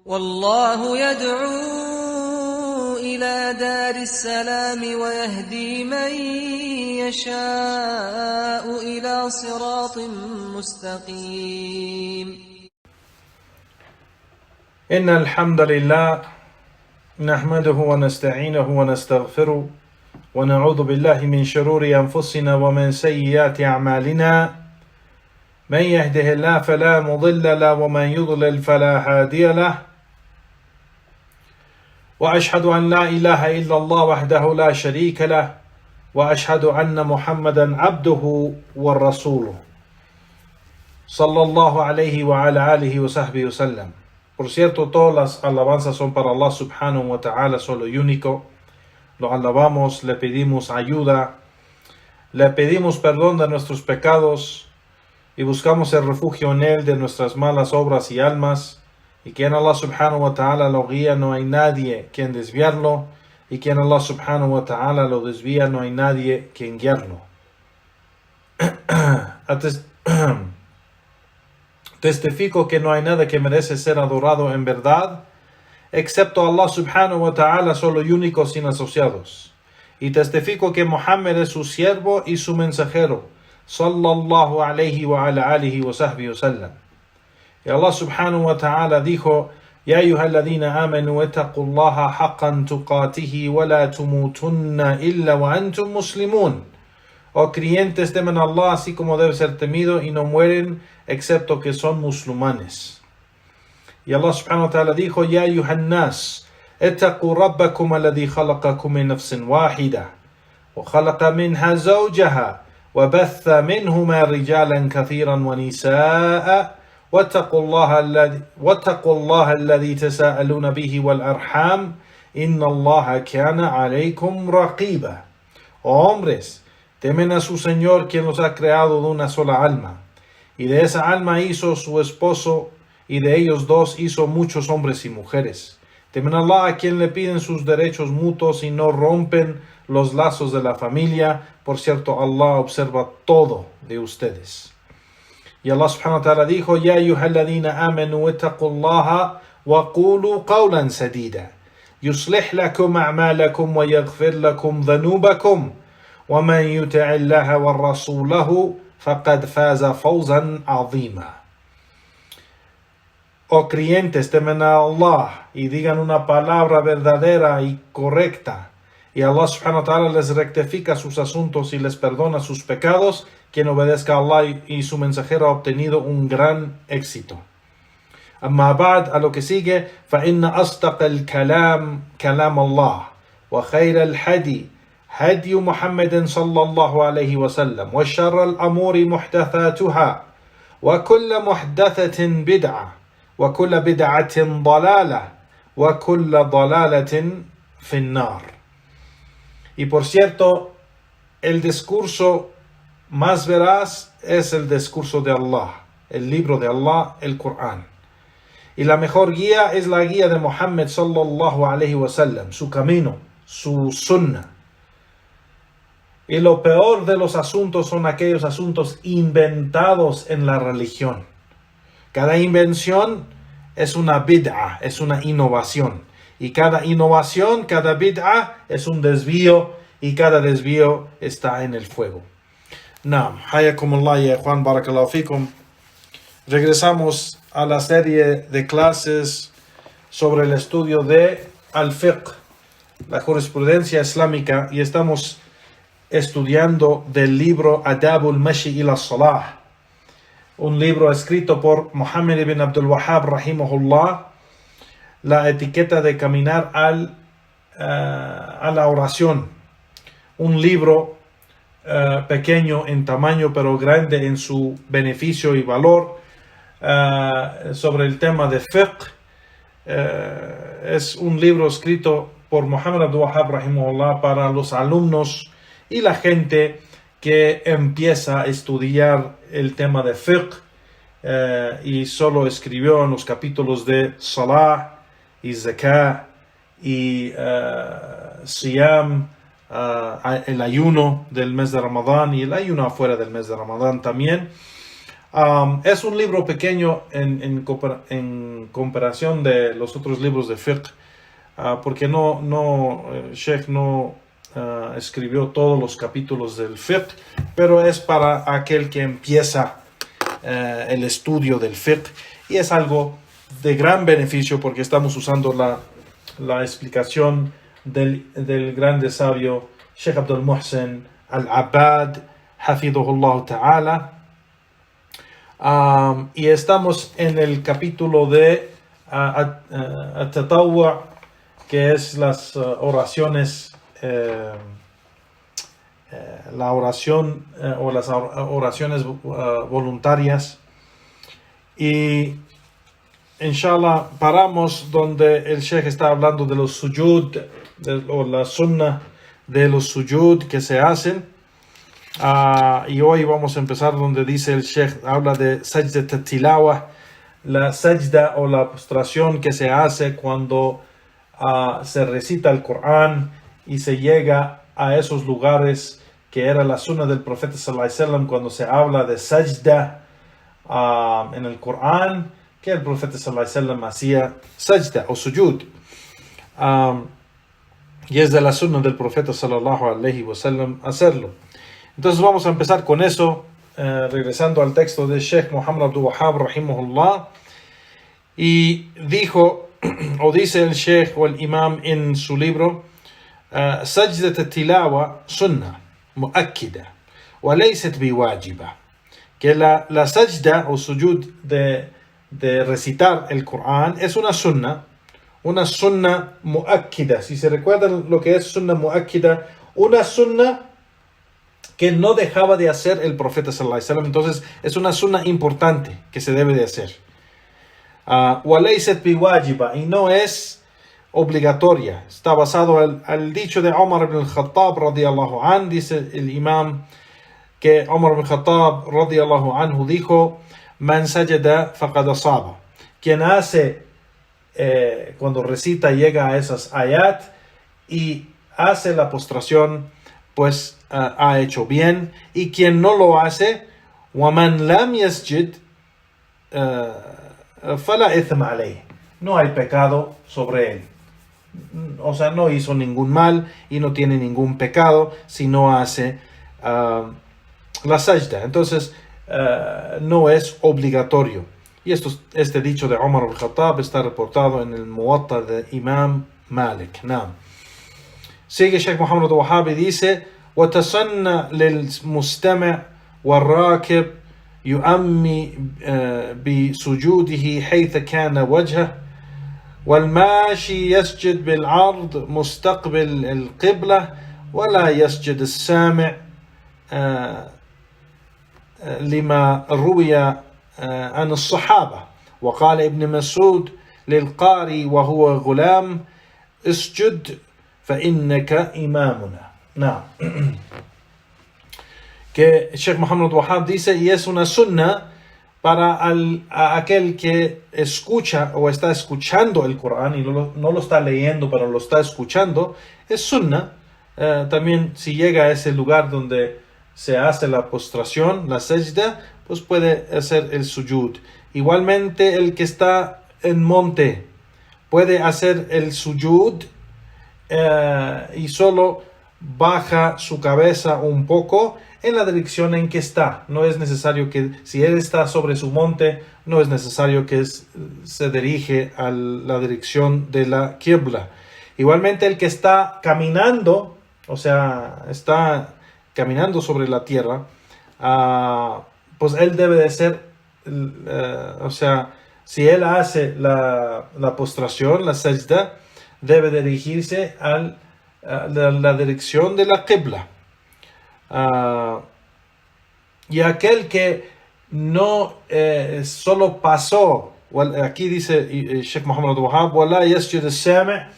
والله يدعو إلى دار السلام ويهدي من يشاء إلى صراط مستقيم. إن الحمد لله نحمده ونستعينه ونستغفره ونعوذ بالله من شرور أنفسنا ومن سيئات أعمالنا. من يهده الله فلا مضل له ومن يضلل فلا هادي له. وأشهد أن لا إله إلا الله وحده لا شريك له وأشهد أن محمدا عبده ورسوله صلى الله عليه وعلى آله وصحبه وسلم. Por cierto, todas las alabanzas son para Allah subhanahu wa ta'ala, solo y único. Lo alabamos, le pedimos ayuda, le pedimos perdón de nuestros pecados y buscamos el refugio en Él de nuestras malas obras y almas. Y quien Allah subhanahu wa ta'ala lo guía, no hay nadie quien desviarlo. Y quien Allah subhanahu wa ta'ala lo desvía, no hay nadie quien guiarlo. Testifico que no hay nada que merece ser adorado en verdad, excepto Allah subhanahu wa ta'ala, solo y único, sin asociados. Y testifico que Muhammad es su siervo y su mensajero, sallallahu alayhi wa ala alihi wa sahbihi wa sallam. Y Allah subhanahu wa ta'ala dijo: Ya ayyuhalladhina amanu ittaqullaha haqqan tuqatihi wa la tumutunna illa wa antum muslimun. Oh creyentes, temen a Allah así como debe ser temido y no mueren excepto que son musulmanes. Y Allah subhanahu wa ta'ala dijo: Ya ayyuhannas ittaqu rabbakum alladhi khalaqakum min nafsin wahida wa khalaqa minha zawjaha wa batha minhuma rijalan kathiran wa nisaa واتقوا الله الذي تساءلون به والأرحام إن الله كان عليكم رقيبا. Oh hombres, temen a su Señor, quien los ha creado de una sola alma, y de esa alma hizo su esposo, y de ellos dos hizo muchos hombres y mujeres. Temen a Allah, a quien le piden sus derechos mutuos y no rompen los lazos de la familia. Por cierto, Allah observa todo de ustedes. Y Allah subhanahu wa ta'ala dijo: Ya ayyuhalladhina amanu ittaqullaha wa qulu qawlan sadida yuslih lakum a'malakum wa yaghfir lakum dhanubakum wa man yuti'illaha wa rasulahu faqad faza fawzan 'azima. Oh creyentes, temen a Allah y digan una palabra verdadera y correcta, y Allah subhanahu wa ta'ala les rectifica sus asuntos y les perdona sus pecados. Quien obedezca a Allah y su mensajero ha obtenido un gran éxito. Amma ba'd, a lo que sigue: فَإِنَّ أَصْدَقَ الْكَلَامِ كَلَامَ اللَّهِ وَخَيْرَ الْهَدِي هَدْيُ مُحَمَّدٍ صلى الله عليه وسلم وشر الأمور محدثاتها وكل محدثة بدعة وكل بدعة ضلالة وكل ضلالة في النار. Y por cierto, el discurso más veraz es el discurso de Allah, el libro de Allah, el Corán. Y la mejor guía es la guía de Muhammad sallallahu alayhi wa sallam, su camino, su sunnah. Y lo peor de los asuntos son aquellos asuntos inventados en la religión. Cada invención es una bid'ah, es una innovación. Y cada innovación, cada bid'ah es un desvío, y cada desvío está en el fuego. Naam, hayakumullah ya Juan, barakallahu fikum. Regresamos a la serie de clases sobre el estudio de al-fiqh, la jurisprudencia islámica, y estamos estudiando del libro Adabul Mashi ila Salah, un libro escrito por Muhammad ibn Abdul Wahhab rahimahullah, la etiqueta de caminar a la oración. Un libro pequeño en tamaño, pero grande en su beneficio y valor, sobre el tema de fiqh. Es un libro escrito por Muhammad Abdul Wahhab rahimahullah para los alumnos y la gente que empieza a estudiar el tema de fiqh, y solo escribió en los capítulos de Salah y Zakah y Siyam, el ayuno del mes de Ramadán y el ayuno afuera del mes de Ramadán también. Es un libro pequeño en comparación de los otros libros de fiqh, porque Sheikh no escribió todos los capítulos del fiqh, pero es para aquel que empieza el estudio del fiqh, y es algo de gran beneficio porque estamos usando la explicación del grande sabio Sheikh Abdul Muhsin Al-Abbad, Hafidhullah Ta'ala. Y estamos en el capítulo de At-Tatawwu', que es las oraciones, la oración o las oraciones voluntarias. Y inshallah paramos donde el Sheikh está hablando de los sujud, o la sunnah de los sujud que se hacen. Y hoy vamos a empezar donde dice el Sheikh, habla de sajdat al-tilawa, la sajda o la postración que se hace cuando se recita el Corán y se llega a esos lugares que era la sunnah del profeta sallallahu alaihi wasallam, cuando se habla de sajda en el Corán, que el profeta sallallahu alaihi wasallam hacía sajda o sujud, y es de la sunnah del profeta sallallahu alaihi wasallam hacerlo. Entonces vamos a empezar con eso, regresando al texto de Sheikh Muhammad Abdul Wahhab rahimahullah. Y dijo, o dice el Sheikh o el Imam en su libro, sajdat al-tilawa sunnah muakkida wa laysat biwajiba, que la sajda o sujud de recitar el Corán es una sunnah muakkida. Si se recuerdan lo que es sunnah muakkida, una sunnah que no dejaba de hacer el profeta sallallahu alaihi wasallam. Entonces es una sunnah importante que se debe de hacer. وَلَيْسَتْ بِوَاجِبَةٍ, y no es obligatoria. Está basado al dicho de Omar ibn al-Khattab radiyallahu anhu. Dice el imam que Omar ibn al-Khattab radiyallahu anhu dijo: Man sajada faqad asaba. Quien hace, cuando recita, llega a esas ayat y hace la postración, pues ha hecho bien. Y quien no lo hace, وَمَنْ لَمْ يَسْجِدْ فَلَا إِثْمَ عَلَيْهِ, no hay pecado sobre él. O sea, no hizo ningún mal y no tiene ningún pecado si no hace la sajda. Entonces no es obligatorio. Y este dicho de Omar al-Khattab está reportado en el Muwatta de Imam Malik. Sigue Sheikh Muhammad Abdul Wahhab y dice: وَتَسَنَّ لِلْمُسْتَمِعِ وَالرَّاكِبِ يؤمي بسجوده حيث كان وجهه والماشي يسجد بالعرض مستقبل القبلة ولا يسجد السامع لما روي عن الصحابة. وقال ابن مسعود للقاري وهو غلام: اسجد فإنك إمامنا. Que Sheikh Muhammad Wahhab dice, y es una sunnah para a aquel que escucha o está escuchando el Corán y no lo está leyendo, pero lo está escuchando, es sunnah. También si llega a ese lugar donde se hace la postración, la sajda, pues puede hacer el sujud. Igualmente el que está en monte puede hacer el sujud y solo baja su cabeza un poco en la dirección en que está. No es necesario que, si él está sobre su monte, no es necesario que se dirige a la dirección de la qibla. Igualmente el que está caminando, o sea, está caminando sobre la tierra, pues él debe de ser, o sea, si él hace la postración, la sajda, debe dirigirse a la dirección de la qibla. Y aquel que no solo pasó, aquí dice Sheikh Muhammad Abdul Wahhab, وَلَا يَسْجُدُ السَّامِعِ.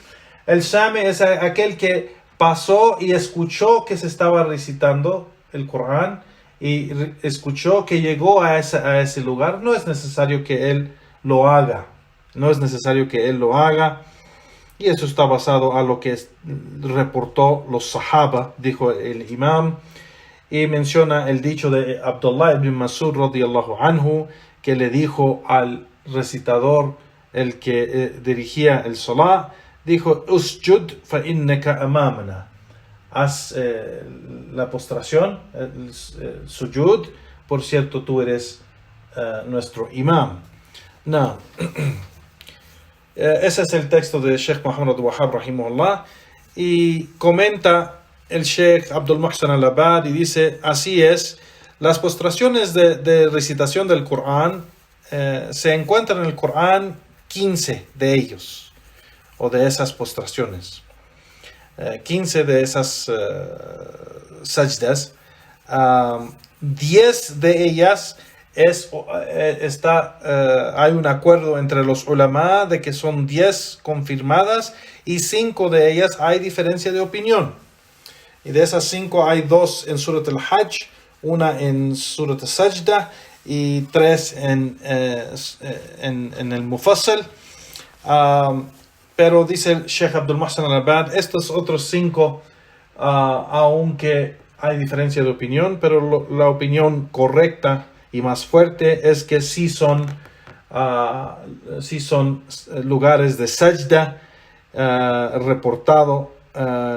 El sami es aquel que pasó y escuchó que se estaba recitando el Corán y escuchó que llegó a ese lugar. No es necesario que él lo haga. Y eso está basado a lo que reportó los sahaba, dijo el imam. y menciona el dicho de Abdullah ibn Mas'ud radiyallahu anhu, que le dijo al recitador, el que dirigía el salah, dijo: Usjud fa innaka amamana. Haz la postración, el sujud, por cierto tú eres nuestro imam. No. Ese es el texto de Sheikh Muhammad Abdul Wahhab rahimahullah, y comenta el Sheikh Abdul Muhsin al-Abad y dice: así es, las postraciones de recitación del Corán se encuentran en el Corán 15 de ellos, o de esas postraciones, 15 de esas sajdas. 10 de ellas hay un acuerdo entre los ulama de que son 10 confirmadas, y 5 de ellas hay diferencia de opinión. Y de esas 5 hay 2 en Surat al-Hajj, una en Surat al-Sajda y 3 en el Mufassal. Pero dice el Sheikh Abdul Muhsin al-Abad, estos otros 5, aunque hay diferencia de opinión, pero la opinión correcta y más fuerte es que sí son lugares de sajda reportado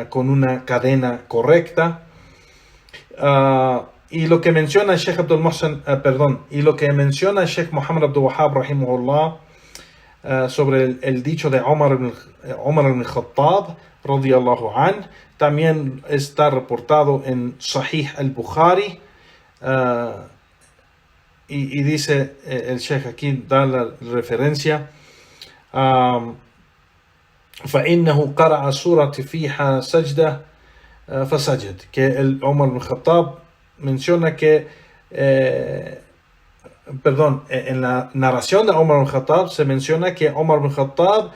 con una cadena correcta. Y lo que menciona Sheikh Abdul Muhsin, y lo que menciona Sheikh Muhammad Abdul Wahhab rahimahullah sobre el dicho de Omar ibn Khattab radiyallahu an, también está reportado en Sahih al-Bukhari, y dice el Sheikh aquí, da la referencia: فإنه قرأ سورة فيها سجدة فسجد, que el Omar ibn Khattab menciona que en la narración de Omar ibn Khattab se menciona que Omar ibn Khattab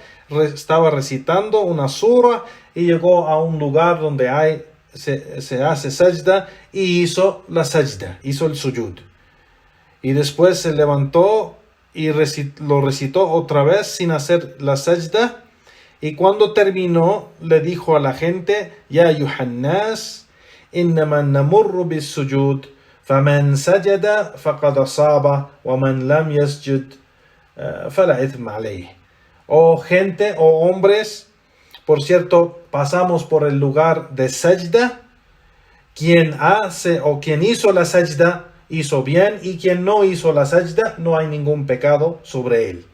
estaba recitando una sura y llegó a un lugar donde se hace sajda y hizo la sajda, hizo el sujud. Y después se levantó y lo recitó otra vez sin hacer la sajda. Y cuando terminó, le dijo a la gente: Ya ayuhannas, innama namurru bis sujud, faman sajada faqad asaba, wa man lam yasjud fala ithma alayh. Oh gente, oh hombres, por cierto, pasamos por el lugar de sajda. Quien hizo la sajda hizo bien, y quien no hizo la sajda no hay ningún pecado sobre él.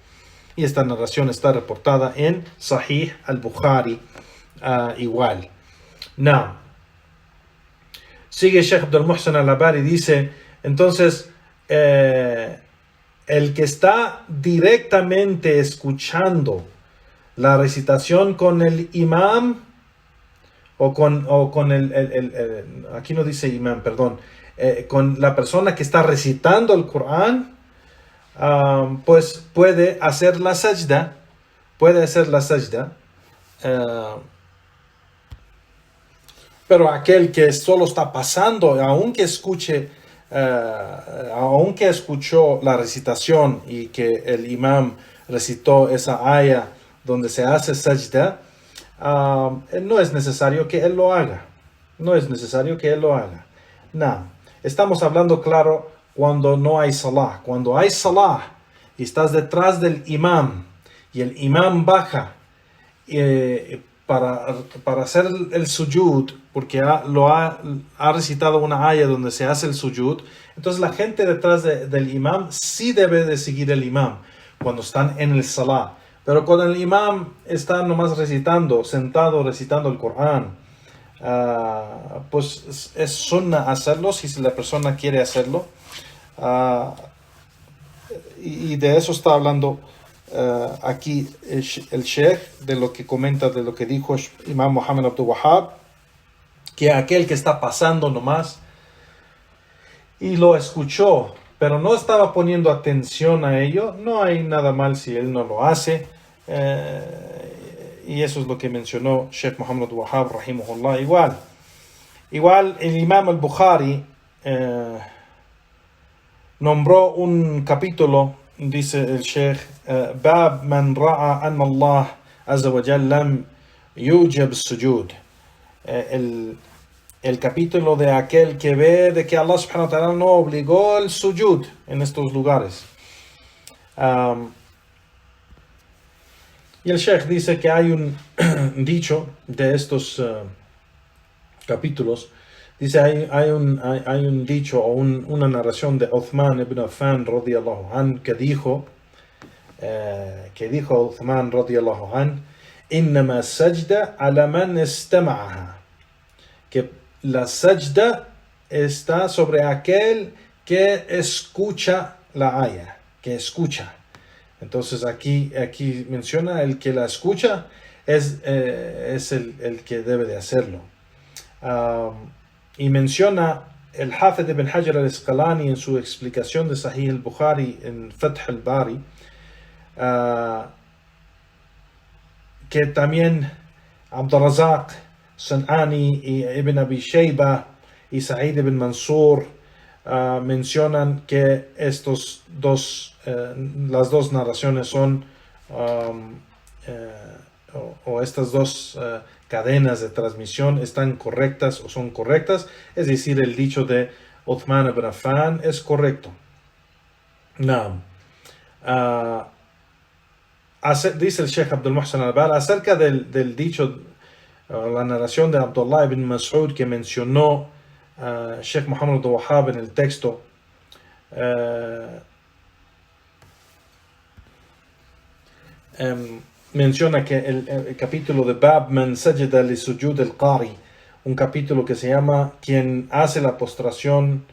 Y esta narración está reportada en Sahih al-Bukhari igual. Now, sigue Sheikh Abdul Muhsin al-Abad y dice: entonces el que está directamente escuchando la recitación con el imam, o con aquí no dice imam, perdón, con la persona que está recitando el Corán, pues puede hacer la sajda, pero aquel que solo está pasando, aunque escuchó la recitación y que el imam recitó esa aya donde se hace sajda, no es necesario que él lo haga. No, estamos hablando claro cuando no hay salah. Cuando hay salah y estás detrás del imam y el imam baja para hacer el sujud, porque ha recitado una aya donde se hace el sujud, entonces la gente detrás del imam sí debe de seguir el imam cuando están en el salah. Pero cuando el imam está nomás sentado recitando el Corán, pues es sunnah hacerlo si la persona quiere hacerlo. Y de eso está hablando aquí el Sheikh, de lo que comenta, de lo que dijo Imam Muhammad Abdul Wahhab, que aquel que está pasando nomás y lo escuchó, pero no estaba poniendo atención a ello, no hay nada mal si él no lo hace. Y eso es lo que mencionó Sheikh Muhammad Abdul Wahhab rahimahullah. Igual el Imam al-Bukhari nombró un capítulo, dice el Sheikh: Bab man ra'a anna Allah azza wa jalla lam yujab sujud. el capítulo de aquel que ve de que Allah subhanahu wa ta'ala no obligó el sujud en estos lugares. Y el Sheikh dice que hay un dicho de estos capítulos. Dice, hay un dicho o una narración de Uthman ibn Affan radiyallahu an que dijo Uthman radiyallahu an, innama sajda ala man istama'aha, que la sajda está sobre aquel que escucha la aya, que escucha. Entonces aquí menciona el que la escucha es el que debe de hacerlo. Y menciona el Hafid ibn Hajar al-Asqalani en su explicación de Sahih al-Bukhari en Fath al-Bari, que también Abdurrazaq, San'ani y Ibn Abi Shayba y Sa'id ibn Mansur mencionan que las dos narraciones son o estas dos cadenas de transmisión están correctas o son correctas, es decir, el dicho de Uthman ibn Affan es correcto. Dice el Sheikh Abdul Muhsin al-Bar acerca del dicho, la narración de Abdullah ibn Mas'ud que mencionó Sheikh Muhammad al-Wahhab en el texto. Menciona que el capítulo de Bab Man Sajada li Sujud al-Qari, un capítulo que se llama quien hace la postración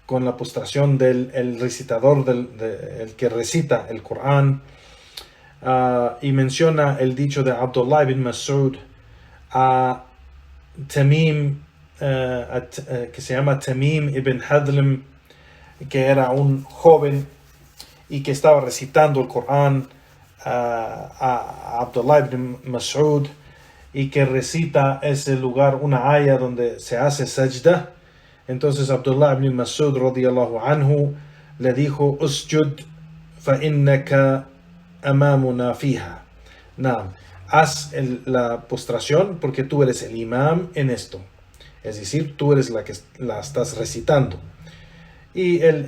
con la postración del recitador, el que recita el Corán, y menciona el dicho de Abdullah ibn Mas'ud a Tamim, que se llama Tamim ibn Hadlim, que era un joven y que estaba recitando el Corán a Abdullah ibn Mas'ud, y que recita ese lugar una aya donde se hace sajda. Entonces Abdullah ibn Mas'ud radiyallahu anhu le dijo, usjud fa innaka amamuna fiha. Haz la postración porque tú eres el imam en esto. Es decir, tú eres la que la estás recitando. Y él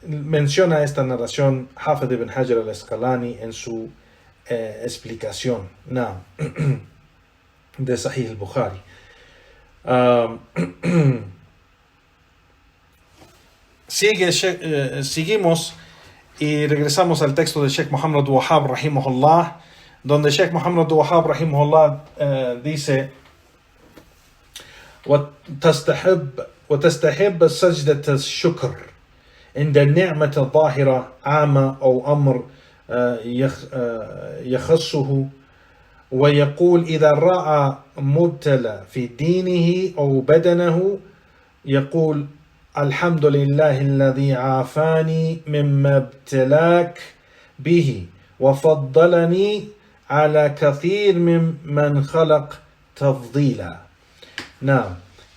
menciona esta narración Hafid ibn Hajar al-Asqalani en su explicación de Sahih al-Bukhari. Seguimos y regresamos al texto de Sheikh Muhammad al-Wahhab rahimahullah, donde Sheikh Muhammad al-Wahhab rahimahullah dice وتستحب سجدة الشكر عند النعمة الظاهرة عامة أو أمر يخصه، ويقول إذا رأى مبتلى في دينه أو بدنه يقول الحمد لله الذي عافاني مما ابتلاك به وفضلني على كثير ممن خلق تفضيلا.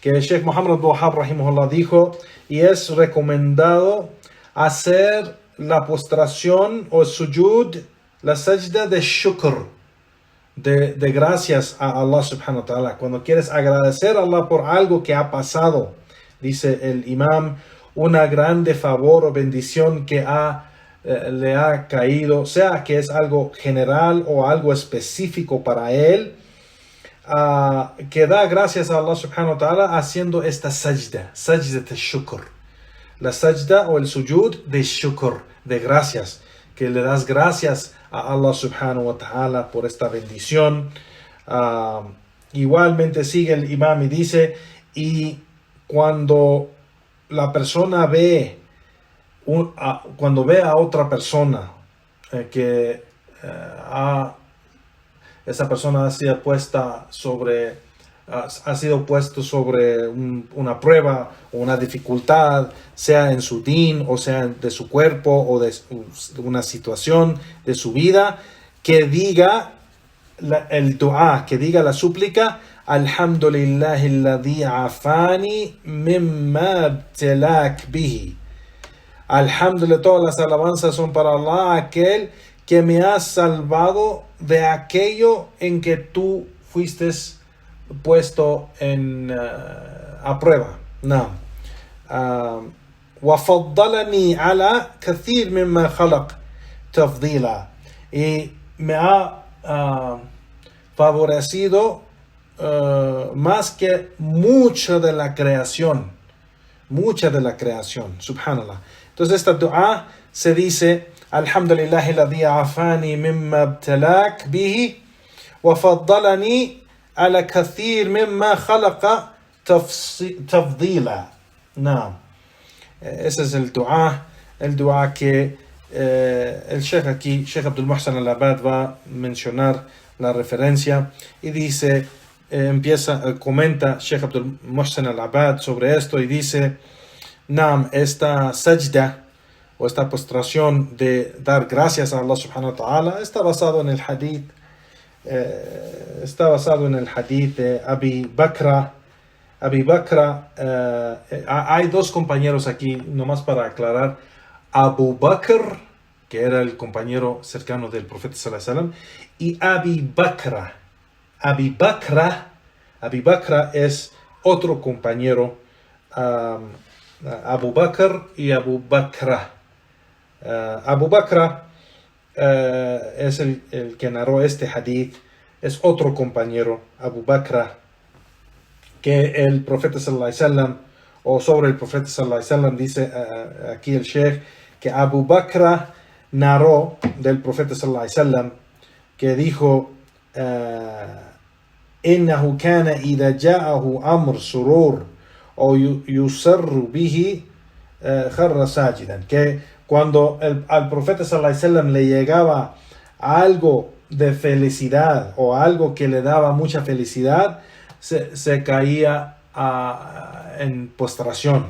Que el Sheikh Muhammad al-Wahhab rahimahullah dijo, y es recomendado hacer la postración o sujud, la sajda de shukr, de gracias a Allah subhanahu wa ta'ala. Cuando quieres agradecer a Allah por algo que ha pasado, dice el imam, una grande favor o bendición que le ha caído, sea que es algo general o algo específico para él, que da gracias a Allah subhanahu wa ta'ala haciendo esta sajda de shukr, la sajda o el sujud de shukr, de gracias, que le das gracias a Allah subhanahu wa ta'ala por esta bendición. Igualmente sigue el imam y dice, y cuando la persona cuando ve a otra persona que esa persona ha sido puesto sobre una prueba o una dificultad, sea en su din o sea de su cuerpo o de una situación de su vida, que diga el dua, que diga la súplica, alhamdulillahi alladhi afani mimma ibtalak bihi. Alhamdulillah, todas las alabanzas son para Allah, aquel que me has salvado de aquello en que tú fuiste puesto a prueba. No. وَفَضَّلَنِي عَلَى كَثِيرٍ مِمَّا خَلَقَ تَفْضِيلًا. Y me ha favorecido más que mucha de la creación. Mucha de la creación. Subhanallah. Entonces esta dua se dice: Alhamdulillahi alladhi afani mimma ibtalak bihi wa faddalani ala kathir mimma khalaqa tafdila. No. Ese es el dua que el Sheikh aquí, Sheikh Abdul Muhsin al-Abbad, va a mencionar la referencia y dice, comenta Sheikh Abdul Muhsin al-Abbad sobre esto y dice: Naam, esta sajda o esta postración de dar gracias a Allah subhanahu wa ta'ala está basado en el hadith de Abi Bakra. Hay dos compañeros aquí, nomás para aclarar. Abu Bakr, que era el compañero cercano del profeta sallallahu alaihi wasallam, y Abi Bakra es otro compañero. Abu Bakr y Abu Bakra. Abu Bakra es el que narró este hadith, es otro compañero, Abu Bakra, que el profeta sallallahu alaihi wasallam, o sobre el profeta sallallahu alaihi wasallam, dice aquí el Sheikh, que Abu Bakra narró del profeta sallallahu alaihi wasallam que dijo: إنه كان إذا جاءه أمر سرور أو يسر به خر ساجدا. Que cuando al profeta sallallahu alaihi wasallam le llegaba algo de felicidad o algo que le daba mucha felicidad, se caía en postración,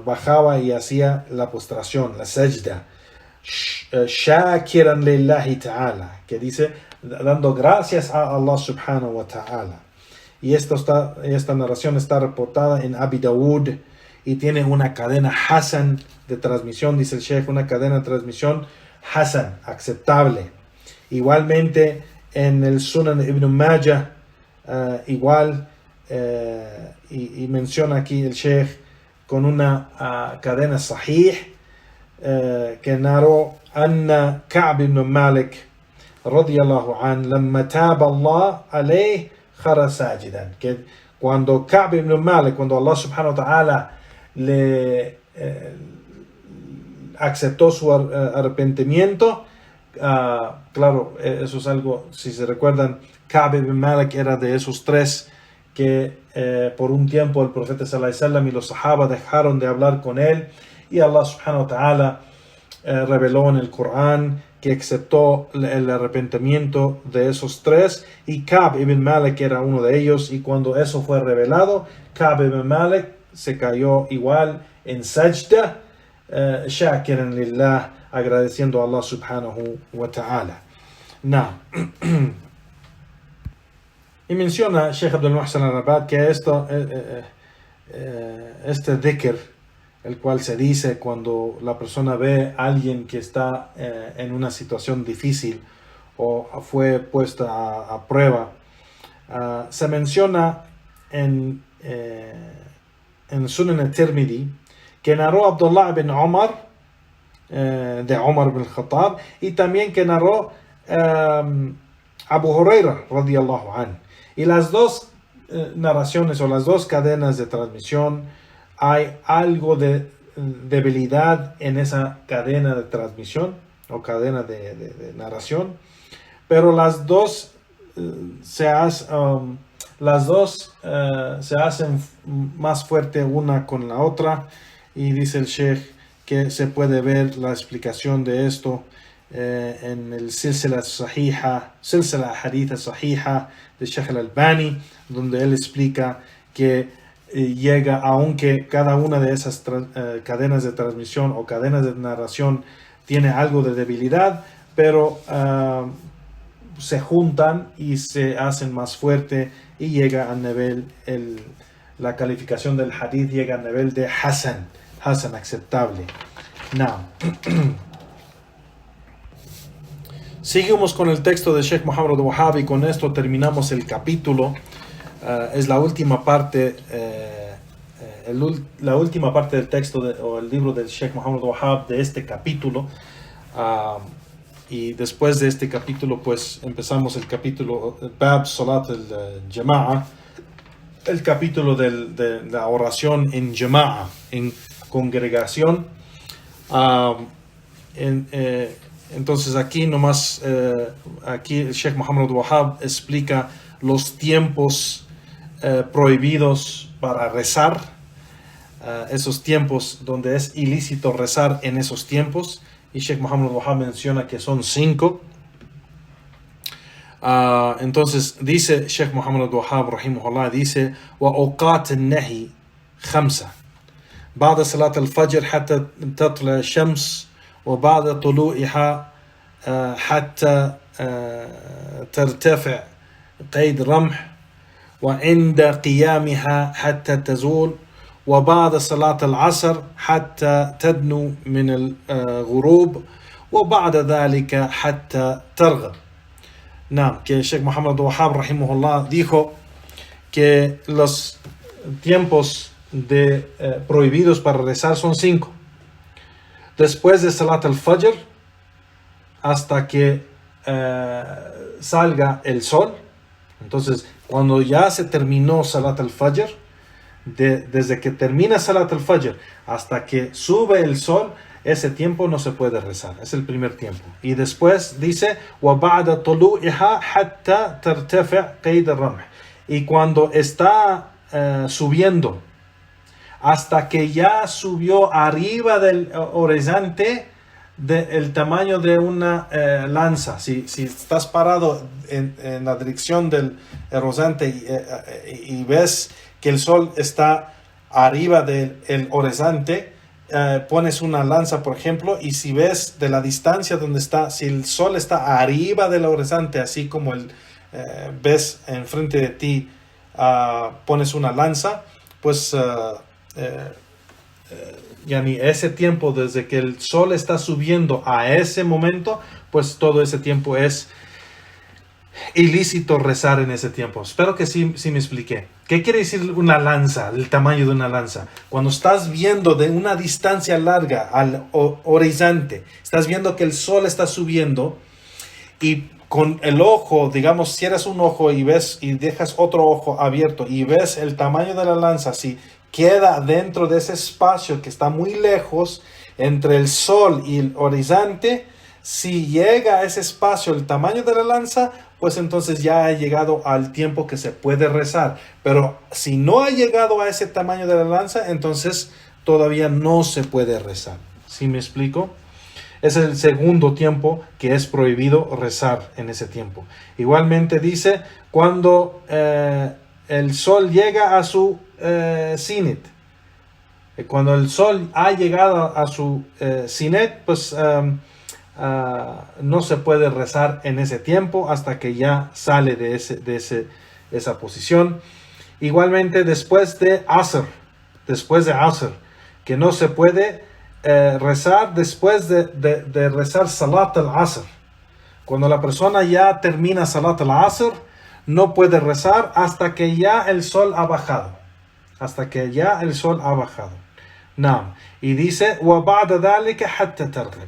bajaba y hacía la postración, la sajda, shakiran lillahi ta'ala, que dice dando gracias a Allah subhanahu wa ta'ala. Y esta narración está reportada en Abi Dawud y tiene una cadena hasan de transmisión, dice el Sheikh, una cadena de transmisión hasan, aceptable. Igualmente en el Sunan Ibn Majah, igual, y menciona aquí el Sheikh con una cadena sahih, que narró anna Ka'b ibn Malik radiyallahu an lamma taba Allah alayh khara sajidan, que cuando Ka'b ibn Malik, cuando Allah subhanahu wa ta'ala le aceptó su arrepentimiento, claro, eso es algo, si se recuerdan, Ka'b ibn Malik era de esos tres que por un tiempo el profeta sallallahu alaihi wasallam y los sahaba dejaron de hablar con él, y Allah subhanahu wa ta'ala reveló en el Corán que aceptó el arrepentimiento de esos tres, y Ka'b ibn Malik era uno de ellos. Y cuando eso fue revelado, Ka'b ibn Malik se cayó igual en sajda, shakiran lillah, agradeciendo a Allah subhanahu wa ta'ala. Y menciona Sheikh Abdul Muhsin al-Abbad que este dhikr, el cual se dice cuando la persona ve a alguien que está en una situación difícil o fue puesta a prueba, se menciona en Sunan al-Tirmidhi, que narró Abdullah bin Umar, de Umar bin Khattab, y también que narró Abu Huraira radiyallahu anhu. Y las dos narraciones o las dos cadenas de transmisión, hay algo de debilidad en esa cadena de transmisión o cadena de narración, pero las dos se hacen más fuerte una con la otra. Y dice el Sheikh que se puede ver la explicación de esto en el Silsila Hadith Sahiha de Sheikh al-Albani, donde él explica que llega, aunque cada una de esas cadenas de transmisión o cadenas de narración tiene algo de debilidad, pero se juntan y se hacen más fuerte, y llega al nivel, la calificación del hadith llega al nivel de Hasan, aceptable. Now, Seguimos con el texto de Sheikh Muhammad Wahhab y con esto terminamos el capítulo. Es la última parte, la última parte del texto o el libro del Sheikh Muhammad Wahhab de este capítulo. Y después de este capítulo, pues empezamos el capítulo Bab Salat al-Jama'a, el capítulo de la oración en Jama'a, en congregación. Entonces aquí nomás, aquí el Sheikh Muhammad Wahhab explica los tiempos prohibidos para rezar, esos tiempos donde es ilícito rezar en esos tiempos. Y Sheikh Muhammad Wahhab menciona que son 5. Entonces dice Sheikh Muhammad Wahhab rahimahullah, dice وأوقات النهي 5 بعد صلاة الفجر حتى تطلع الشمس وبعد طلوعها حتى ترتفع قيد رمح وعند قيامها حتى تزول وبعد صلاة العصر حتى تدنو من الغروب وبعد ذلك حتى ترغب. Que Sheikh Muhammad Wahhab rahimahullah dijo que los tiempos prohibidos para rezar son 5. Después de Salat al-Fajr hasta que salga el sol. Entonces, cuando ya se terminó Salat al-Fajr, desde que termina Salat al-Fajr hasta que sube el sol, ese tiempo no se puede rezar. Es el primer tiempo. Y después dice وَبَعْدَ طُلُوعِهَا حَتَّى تَرْتَفِعْ قَيْدَ الرَّمْحِ. Y cuando está subiendo hasta que ya subió arriba del horizonte el tamaño de una lanza. Si estás parado en la dirección del horizonte y ves que el sol está arriba del horizonte, pones una lanza, por ejemplo, y si ves de la distancia donde está, si el sol está arriba del horizonte, así como ves enfrente de ti, pones una lanza, pues ese tiempo, desde que el sol está subiendo a ese momento, pues todo ese tiempo es ilícito rezar en ese tiempo. Espero que sí me expliqué. ¿Qué quiere decir una lanza? El tamaño de una lanza. Cuando estás viendo de una distancia larga al horizonte, estás viendo que el sol está subiendo y con el ojo, digamos, cierras un ojo y ves y dejas otro ojo abierto y ves el tamaño de la lanza, si queda dentro de ese espacio que está muy lejos entre el sol y el horizonte, si llega a ese espacio el tamaño de la lanza, pues entonces ya ha llegado al tiempo que se puede rezar. Pero si no ha llegado a ese tamaño de la lanza, entonces todavía no se puede rezar. ¿Sí me explico? Es el segundo tiempo que es prohibido rezar en ese tiempo. Igualmente dice cuando el sol llega a su cenit. Cuando el sol ha llegado a su cenit, pues no se puede rezar en ese tiempo hasta que ya sale de esa posición. Igualmente después de Asr, que no se puede rezar después de rezar Salat al-Asr. Cuando la persona ya termina Salat al-Asr, no puede rezar hasta que ya el sol ha bajado. Y dice وَبَعْدَ ذَلِكَ حَتَّى تَرْغِبْ.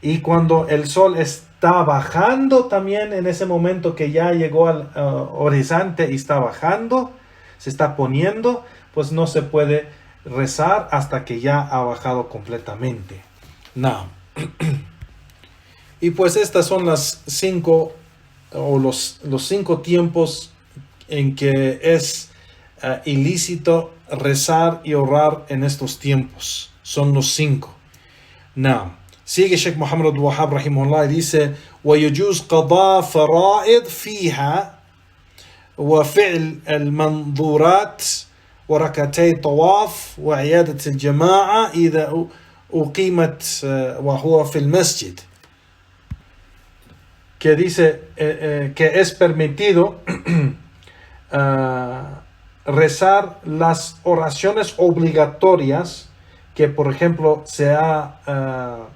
Y cuando el sol está bajando también, en ese momento que ya llegó al horizonte y está bajando, se está poniendo, pues no se puede rezar hasta que ya ha bajado completamente. Y pues estas son las 5 o los 5 tiempos en que es ilícito rezar y orar en estos tiempos. Son los 5. Sigue Sheikh Muhammad Wahhab rahimahullah y dice ويجوز قضاء فرائض فيها وفعل المنظورات وركعتي طواف وعيادة الجماعة إذا أقيمت وهو في المسجد. Que dice que es permitido rezar las oraciones obligatorias que, por ejemplo, se ha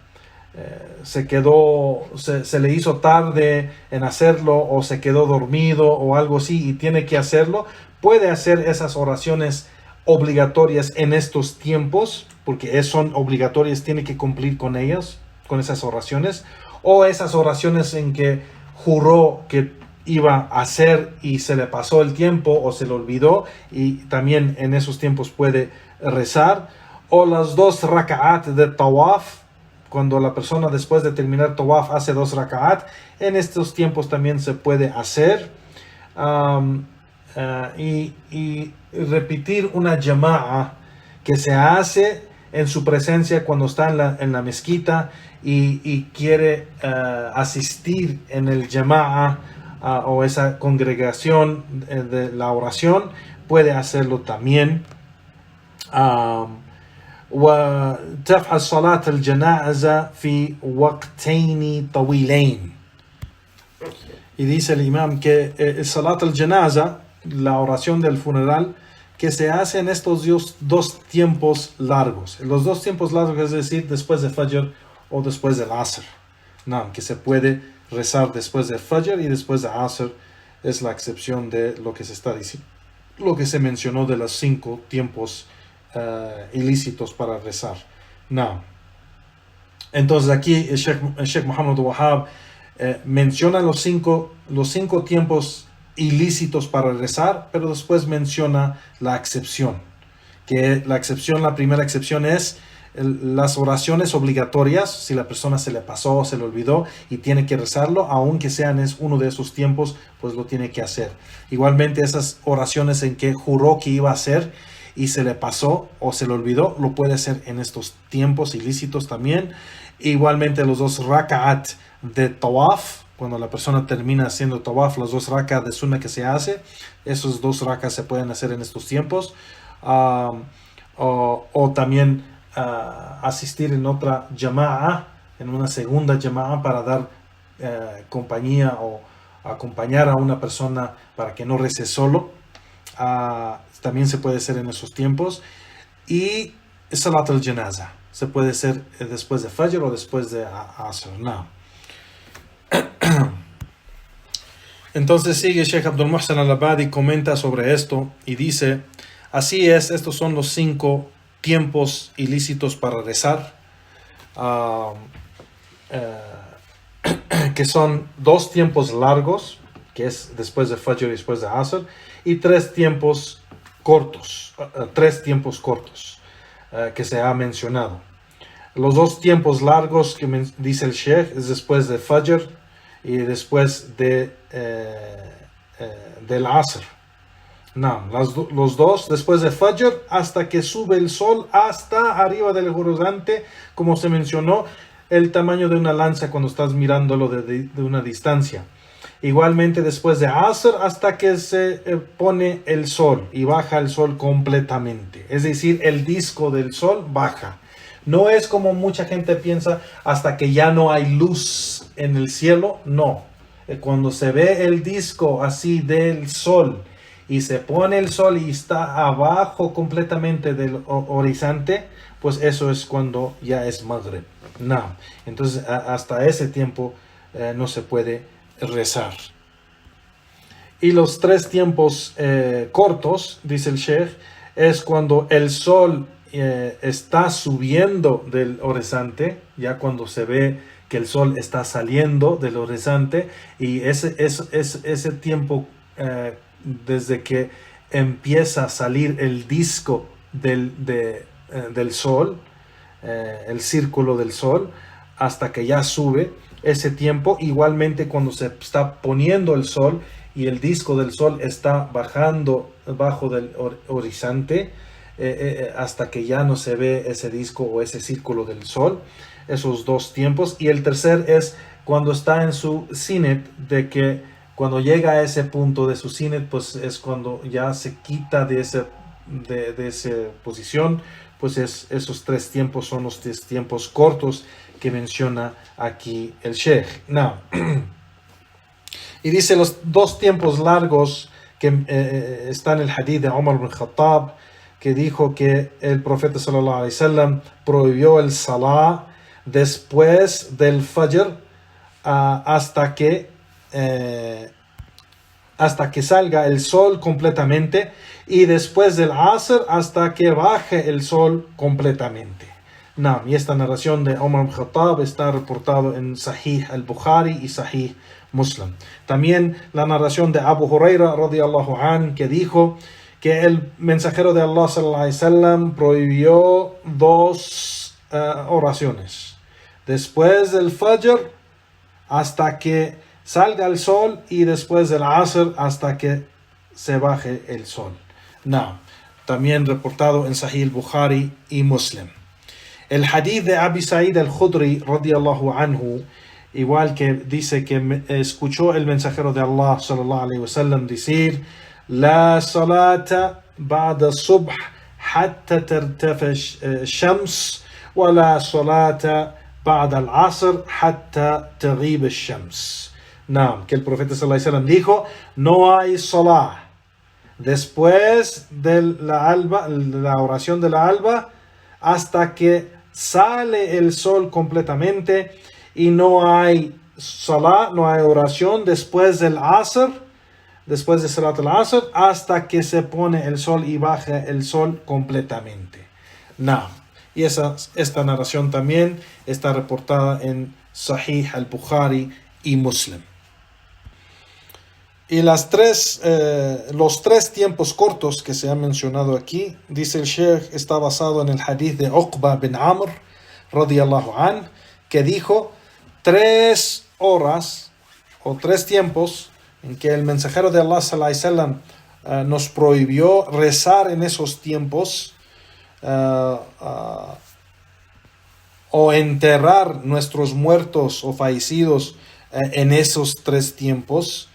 se le hizo tarde en hacerlo, o se quedó dormido o algo así y tiene que hacerlo, puede hacer esas oraciones obligatorias en estos tiempos, porque son obligatorias, tiene que cumplir con ellas, con esas oraciones, o esas oraciones en que juró que iba a hacer y se le pasó el tiempo o se le olvidó, y también en esos tiempos puede rezar, o las 2 raka'at de tawaf, cuando la persona después de terminar tawaf hace 2 raka'at, en estos tiempos también se puede hacer, y repetir una llama'a que se hace en su presencia cuando está en la mezquita y quiere asistir en el llama'a o esa congregación de la oración, puede hacerlo también. وتفعل صلاة الجنازة في وقتين طويلين. Y dice el imam que Salat al-Janaza, la oración del funeral, que se hace en estos 2 tiempos largos. Los 2 tiempos largos, es decir, después de Fajr o después del Asr. No, que se puede rezar después del Fajr y después de Asr, es la excepción de lo que se está diciendo, lo que se mencionó de los 5 tiempos ilícitos para rezar. No. Entonces aquí el Sheikh Muhammad Wahab menciona los cinco tiempos ilícitos para rezar, pero después menciona la excepción. Que la primera excepción es las oraciones obligatorias, si la persona se le pasó o se le olvidó y tiene que rezarlo, aunque sean uno de esos tiempos, pues lo tiene que hacer. Igualmente esas oraciones en que juró que iba a hacer y se le pasó o se le olvidó, lo puede hacer en estos tiempos ilícitos también. Igualmente los 2 raka'at de tawaf, cuando la persona termina haciendo tawaf, los 2 raka'at de sunna que se hace, esos 2 raka'at se pueden hacer en estos tiempos. O también asistir en otra llama'a, en una segunda llama'a, para dar compañía o acompañar a una persona para que no rece solo. También se puede hacer en esos tiempos. Y Salat al-Janaza se puede hacer después de Fajr o después de Asr. No. Entonces sigue Sheikh Abdul Muhsin al-Abadi, comenta sobre esto y dice: así es, estos son los 5 tiempos ilícitos para rezar, que son 2 tiempos largos, que es después de Fajr y después de Asr, y 3 tiempos cortos, que se ha mencionado. Los 2 tiempos largos que dice el Sheikh es después de Fajr y después del Asr. No, los 2 después de Fajr hasta que sube el sol hasta arriba del horizonte, como se mencionó, el tamaño de una lanza cuando estás mirándolo de una distancia. Igualmente después de Asr hasta que se pone el sol y baja el sol completamente. Es decir, el disco del sol baja. No es como mucha gente piensa, hasta que ya no hay luz en el cielo. No. Cuando se ve el disco así del sol y se pone el sol y está abajo completamente del horizonte, pues eso es cuando ya es Maghrib. No. Entonces hasta ese tiempo no se puede rezar. Y los 3 tiempos cortos, dice el Sheikh, es cuando el sol está subiendo del horizonte, ya cuando se ve que el sol está saliendo del horizonte, y ese tiempo desde que empieza a salir el disco del sol, el círculo del sol, hasta que ya sube ese tiempo. Igualmente cuando se está poniendo el sol y el disco del sol está bajando bajo del horizonte, hasta que ya no se ve ese disco o ese círculo del sol, esos 2 tiempos. Y el tercer es cuando está en su cenit, de que cuando llega a ese punto de su cenit, pues es cuando ya se quita de esa posición. Pues esos 3 tiempos son los 3 tiempos cortos que menciona aquí el Sheikh. Now, y dice los 2 tiempos largos que está en el hadith de Umar ibn Khattab, que dijo que el profeta sallallahu alaihi wasallam prohibió el salah después del Fajr hasta que salga el sol completamente, y después del Asr hasta que baje el sol completamente. Y esta narración de Omar ibn Khattab está reportado en Sahih al-Bukhari y Sahih Muslim. También la narración de Abu Huraira radiyallahu an, que dijo que el mensajero de Allah sallallahu alaihi wasallam prohibió dos oraciones: después del Fajr hasta que salga el sol, y después del Asr hasta que se baje el sol. También reportado en Sahih al-Bukhari y Muslim. El hadith de Abi Sa'id al-Khudri radiyallahu anhu, igual que dice que escuchó el mensajero de Allah sallallahu alaihi wasallam decir: la salata ba'da subh hatta tartafa shams, wa la salata ba'da al-asr hatta taghib al-shams. Que el profeta sallallahu alaihi wasallam dijo: no hay salah después de la oración de la alba hasta que sale el sol completamente, y no hay salah, no hay oración después del Asr, después de Salat al-Asr, hasta que se pone el sol y baja el sol completamente. Y esta narración también está reportada en Sahih al-Bukhari y Muslim. Y los tres tiempos cortos que se han mencionado aquí, dice el Sheikh, está basado en el hadith de Uqba bin Amr radiyallahu an, que dijo 3 horas o 3 tiempos en que el mensajero de Allah sallallahu alaihi wasallam nos prohibió rezar en esos tiempos, o enterrar nuestros muertos o fallecidos en esos 3 tiempos.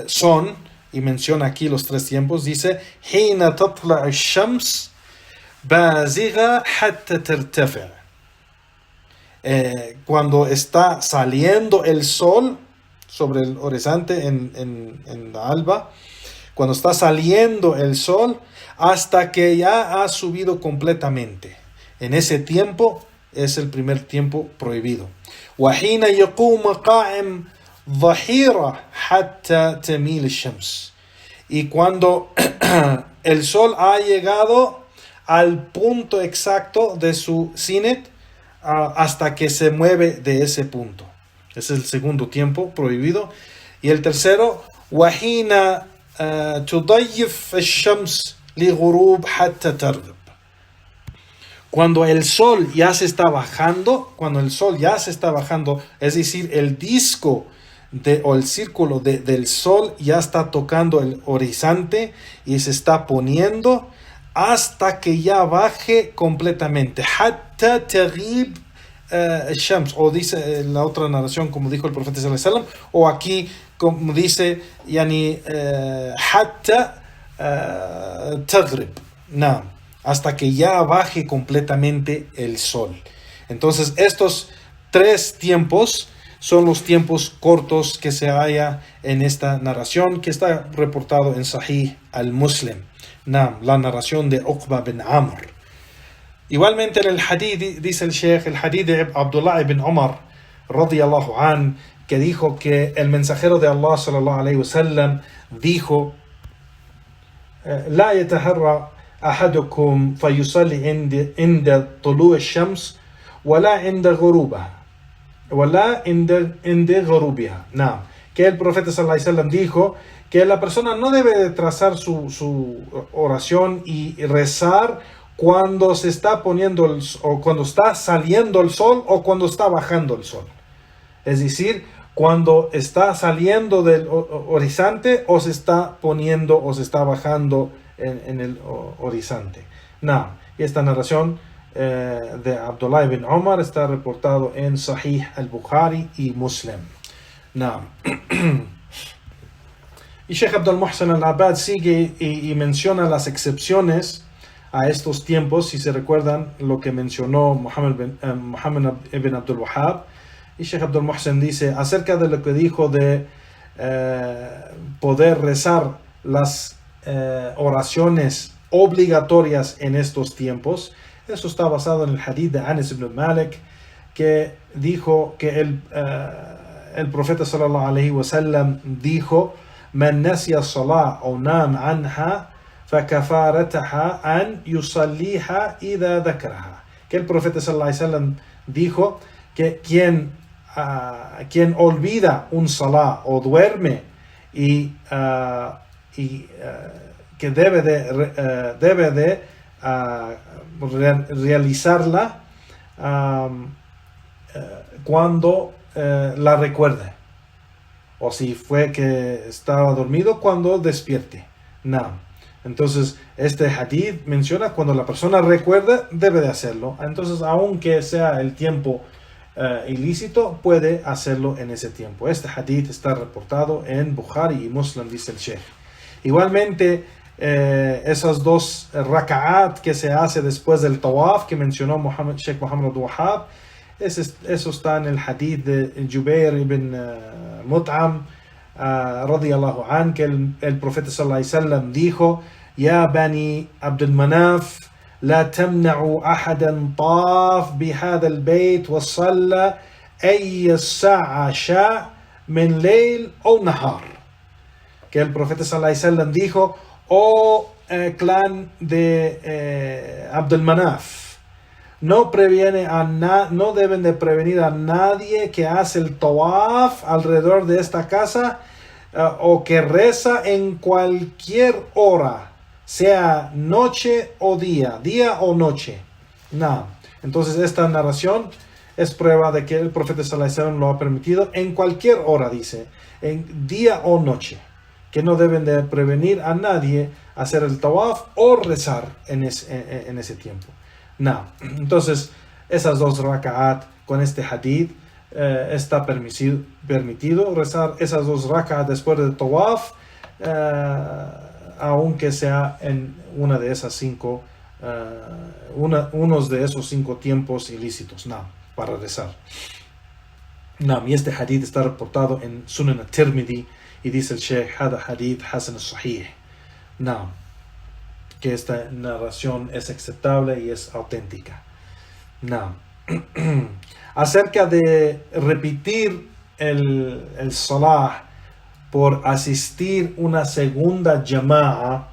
Son, y menciona aquí los 3 tiempos, dice: Hina tatla ash-shams bazigha hatta tartafi'. Cuando está saliendo el sol sobre el horizonte en la alba, cuando está saliendo el sol hasta que ya ha subido completamente, en ese tiempo es el primer tiempo prohibido. وحين يقوم قائم ظهيرة حتى تميل الشمس. Y cuando el sol ha llegado al punto exacto de su cenit, hasta que se mueve de ese punto. Es el segundo tiempo prohibido. Y el tercero: وحين تضيف الشمس لغروب حتى تغرب. Cuando el sol ya se está bajando, es decir, el disco o el círculo del sol ya está tocando el horizonte y se está poniendo hasta que ya baje completamente. Hatta taghib shams, o dice en la otra narración, como dijo el profeta sallallahu alaihi wasallam, o aquí como dice yani hatta taghrib. Hasta que ya baje completamente el sol. Entonces, estos 3 tiempos son los tiempos cortos que se halla en esta narración, que está reportado en Sahih al-Muslim. La narración de Uqba bin Amr. Igualmente en el hadith, dice el Sheikh, el hadith de Abdullah ibn Umar radiyallahu an, que dijo que el mensajero de Allah sallallahu alaihi wasallam dijo: la yataharra أحدكم فيصلي عند طلوع الشمس ولا عند غروبها ولا عند غروبها. Que el profeta sallallahu alaihi wasallam dijo que la persona no debe de trazar su oración y rezar cuando se está poniendo o cuando está saliendo el sol o cuando está bajando el sol. Es decir, cuando está saliendo del horizonte o se está poniendo o se está bajando en el horizonte. Y esta narración de Abdullah ibn Umar está reportado en Sahih al-Bukhari y Muslim. Y Sheikh Abdul Muhsin al-Abbad sigue y menciona las excepciones a estos tiempos, si se recuerdan lo que mencionó Muhammad ibn Abdul Wahhab. Y Sheikh Abdul Muhsin dice acerca de lo que dijo de poder rezar las oraciones obligatorias en estos tiempos. Eso está basado en el hadith de Anas ibn Malik, que dijo que el profeta sallallahu alaihi wasallam dijo: "Man nasiya salah o nam anha فكفارتها أن يصليها إذا ذكرها". Que el profeta sallallahu alaihi wasallam dijo que quien olvida un salah o duerme y que debe de realizarla cuando la recuerde, o si fue que estaba dormido, cuando despierte. No. Entonces, este hadith menciona cuando la persona recuerda, debe de hacerlo. Entonces, aunque sea el tiempo ilícito, puede hacerlo en ese tiempo. Este hadith está reportado en Bukhari y Muslim, dice el Sheikh. Igualmente, esas dos raka'at que se hace después del tawaf que mencionó Sheikh Muhammad Wahab, eso está en el hadith de Jubair ibn Mut'am radiyallahu an, que el profeta sallallahu alaihi wasallam dijo: "Ya bani Abdul Manaf, la tamna'u ahadan taf bihada al-bayt wa salla ay sa'a sha' min layl o nahar". Que el profeta sallallahu alaihi wasallam dijo: "Oh clan de Abdul Manaf, no deben de prevenir a nadie que hace el tawaf alrededor de esta casa o que reza en cualquier hora, sea noche o día o noche". No. Entonces esta narración es prueba de que el profeta sallallahu alaihi wasallam lo ha permitido en cualquier hora, dice, en día o noche, que no deben de prevenir a nadie hacer el tawaf o rezar en ese tiempo. No. Entonces, esas dos raka'at con este hadith está permitido rezar esas dos raka'at después del tawaf, aunque sea en una de esas cinco, unos de esos 5 tiempos ilícitos, para rezar. Y este hadith está reportado en Sunan al-Tirmidhi y dice el Sheikh: "Hada hadith hasan al-sahih". Que esta narración es aceptable y es auténtica. Acerca de repetir el salah por asistir una segunda llama'a,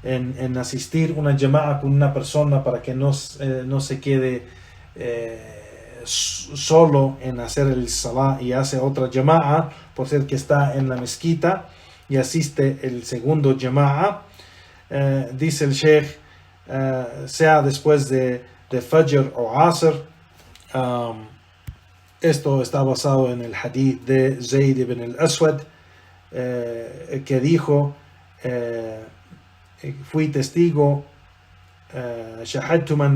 en asistir una llama'a con una persona para que no se quede solo en hacer el salah y hace otra llama'a, por ser que está en la mezquita y asiste el segundo llama'a. Dice el Sheikh, sea después de Fajr o Asr. Esto está basado en el hadith de Zayd ibn al-Aswad, que dijo: fui testigo, shahadtu ma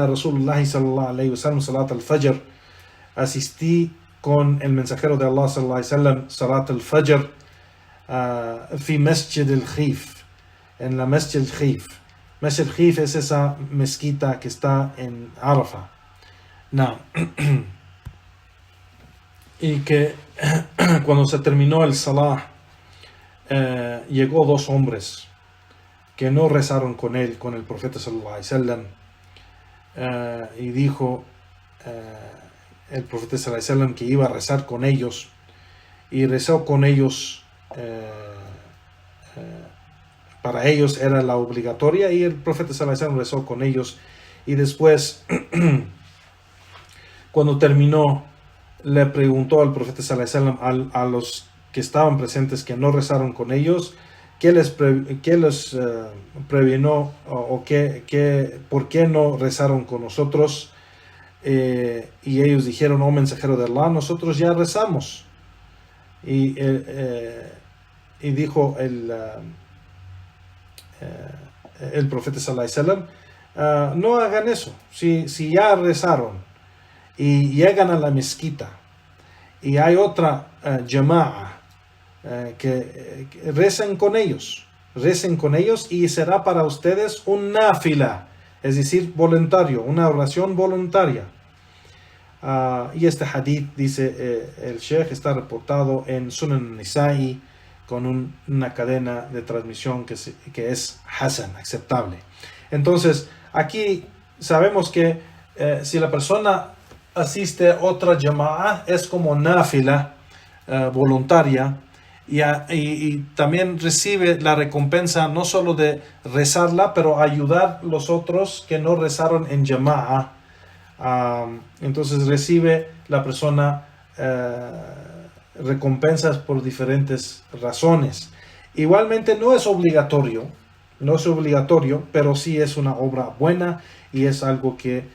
Rasulullah sallallahu alayhi wa sallam salat al-Fajr, asistí con el mensajero de Allah sallallahu alayhi wa sallam salat al-Fajr, fi Masjid al-Khif, en la Masjid al-Khif. Masjid al-Khif es esa mezquita que está en Arafah. Y que cuando se terminó el salah, llegó 2 hombres que no rezaron con el profeta sallallahu alaihi wasallam, y dijo el profeta sallallahu alaihi wasallam que iba a rezar con ellos, y rezó con ellos. Para ellos era la obligatoria, y el profeta sallallahu alaihi wasallam rezó con ellos, y después cuando terminó le preguntó al profeta sallallahu alaihi wasallam a los que estaban presentes que no rezaron con ellos, ¿qué les previno o por qué no rezaron con nosotros? Y ellos dijeron: "Oh mensajero de Allah, nosotros ya rezamos". Y dijo el profeta sallallahu alaihi wasallam: no hagan eso. Si ya rezaron y llegan a la mezquita y hay otra llama'a, que recen con ellos y será para ustedes un nafila, es decir, voluntario, una oración voluntaria. Y este hadith, dice el Sheikh, está reportado en Sunan Nisa'i con una cadena de transmisión que es hasan, aceptable. Entonces, aquí sabemos que si la persona asiste a otra llamada, es como náfila voluntaria, y también recibe la recompensa no solo de rezarla, pero ayudar a los otros que no rezaron en llamada. Entonces recibe la persona recompensas por diferentes razones. Igualmente no es obligatorio, pero sí es una obra buena y es algo que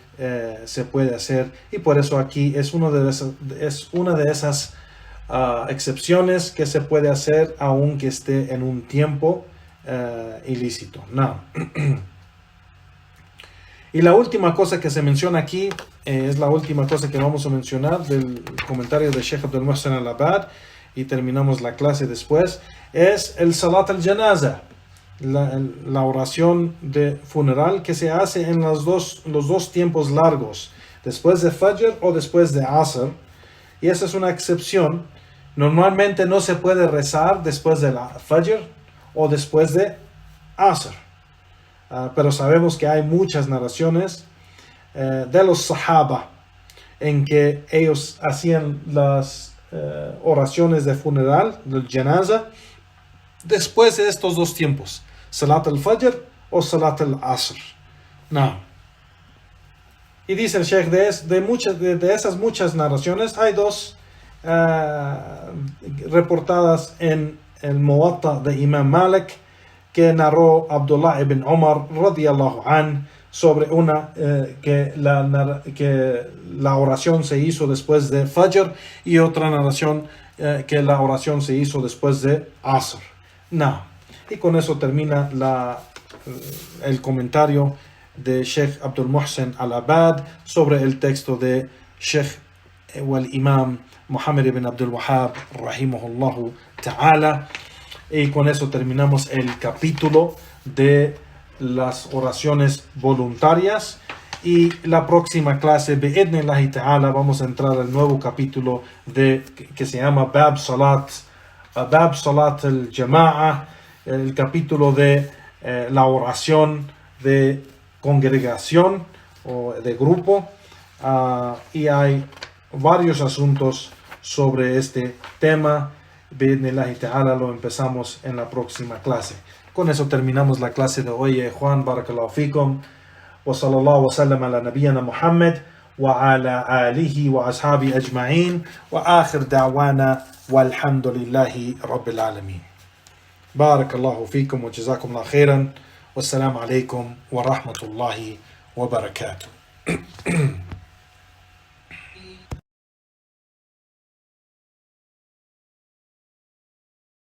se puede hacer, y por eso aquí es una de esas excepciones que se puede hacer aunque esté en un tiempo ilícito. No. Y la última cosa que se menciona aquí, es la última cosa que vamos a mencionar del comentario de Sheikh Abdul Muhsin Al-Abbad, y terminamos la clase después, es el Salat al-Janaza, la oración de funeral que se hace en los dos tiempos largos, después de Fajr o después de Asr, y esa es una excepción. Normalmente no se puede rezar después de la Fajr o después de Asr. Pero sabemos que hay muchas narraciones de los Sahaba en que ellos hacían las oraciones de funeral, del Janaza, después de estos dos tiempos, Salat al-Fajr o Salat al-Asr. No. Y dice el Sheikh, de esas muchas narraciones, hay dos reportadas en el Muwatta de Imam Malik, que narró Abdullah ibn Umar radiyallahu an, sobre que la oración se hizo después de Fajr, y otra narración que la oración se hizo después de Asr. No. Y con eso termina el comentario de Sheikh Abdul Muhsin Al-Abbad sobre el texto de Sheikh el Imam Muhammad ibn Abdul Wahhab rahimahullahu ta'ala. Y con eso terminamos el capítulo de las oraciones voluntarias, y la próxima clase, bi'idhnillahi ta'ala, vamos a entrar al nuevo capítulo que se llama Bab Salat al-Jama'a, el capítulo de la oración de congregación o de grupo, y hay varios asuntos sobre este tema. Bi'idhnillahi ta'ala lo empezamos en la próxima clase. Con eso terminamos la clase de hoy. Juan, barakallahu fikum, wa sallallahu wa sallam ala nabiyyina Muhammad wa ala alihi wa ashabi ajma'in, wa akhir da'wana walhamdulillahi rabbil alamin. Barakallahu fikum wa jazakumullahu khairan. Wassalamu alaikum wa rahmatullahi wa barakatuh.